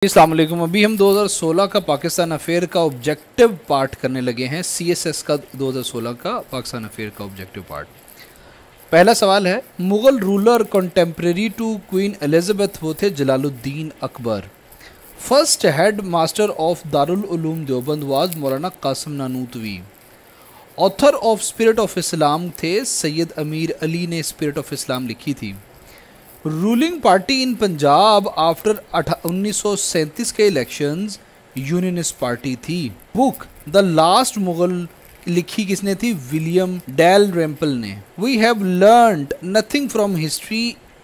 अस्सलाम वालेकुम। अभी हम 2016 का पाकिस्तान अफेयर का ऑब्जेक्टिव पार्ट करने लगे हैं। सीएसएस का 2016 का पाकिस्तान अफेयर का ऑब्जेक्टिव पार्ट। पहला सवाल है, Mughal ruler contemporary to Queen Elizabeth वो थे Jalaluddin Akbar. First head master of Darul Uloom Deoband was Maulana Qasim Nanautavi. Author of Spirit of Islam थे सैयद अमीर अली ने स्पिरिट ऑफ इस्लाम लिखी थी। Ruling party in Punjab after 1937 के इलेक्शंस यूनियनिस्ट पार्टी थी। बुक द लास्ट मुगल लिखी किसने थी? विलियम डेल रेम्पल ने। We have learned nothing from history,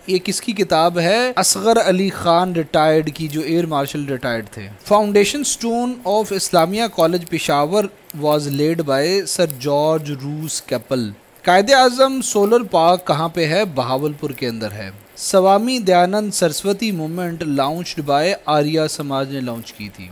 ये किसकी किताब है? असगर अली खान रिटायर्ड की, जो एयर मार्शल रिटायर्ड थे। Foundation stone of Islamia college Peshawar was led bye sir George रूस कैपल। कायदे आजम सोलर पार्क कहाँ पे है? बहावलपुर के अंदर है। Swami Dayanand Saraswati movement launched by Arya Samaj ने लॉन्च की थी।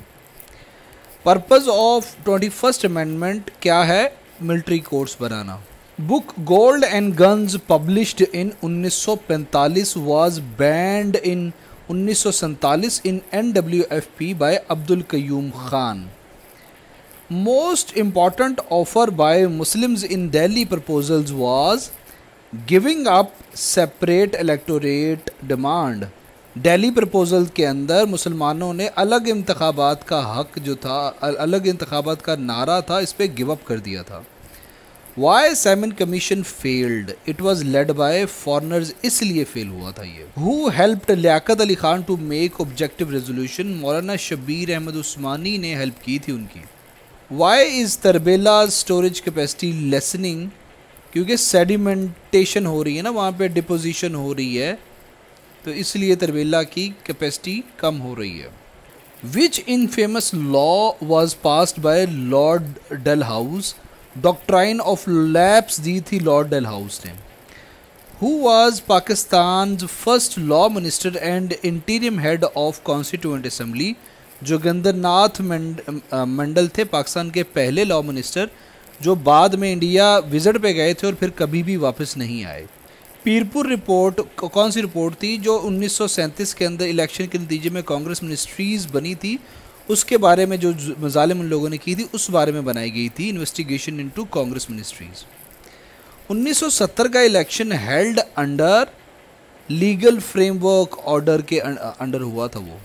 पर्पस ऑफ 21st अमेंडमेंट क्या है? मिलिट्री कोर्स बनाना। Book gold and guns published in 1945 was banned in 1947 in NWFP by Abdul Qayyum Khan. Most important offer by Muslims in Delhi proposals was giving up separate electorate demand. Delhi proposal के अंदर मुसलमानों ने अलग इंतखाबात का हक जो था, अलग इंतखाबात का नारा था, इस पर गिव अप कर दिया था। Why Simon commission failed? It was led by foreigners, इसलिए फेल हुआ था ये। Who helped Liaquat Ali Khan to make objective resolution? Maulana Shabbir Ahmad Usmani ने हेल्प की थी उनकी। Why is Tarbela storage capacity lessening? क्योंकि सेडिमेंटेशन हो रही है ना, वहाँ पे डिपोजिशन हो रही है, तो इसलिए तरबेला की कैपेसिटी कम हो रही है। Which infamous law was passed by Lord Dalhousie? Doctrine of lapse दी थी लॉर्ड डलहाउस ने। Who was Pakistan first law minister and interim head of constituent assembly? Joginder Nath Mandal थे पाकिस्तान के पहले लॉ मिनिस्टर, जो बाद में इंडिया विजिट पे गए थे और फिर कभी भी वापस नहीं आए। पीरपुर रिपोर्ट कौन सी रिपोर्ट थी? जो 1937 के अंदर इलेक्शन के नतीजे में कांग्रेस मिनिस्ट्रीज बनी थी, उसके बारे में जो मजालिम उन लोगों ने की थी, उस बारे में बनाई गई थी इन्वेस्टिगेशन इनटू कांग्रेस मिनिस्ट्रीज। 1970 का election held under legal framework order के अंडर हुआ था वो।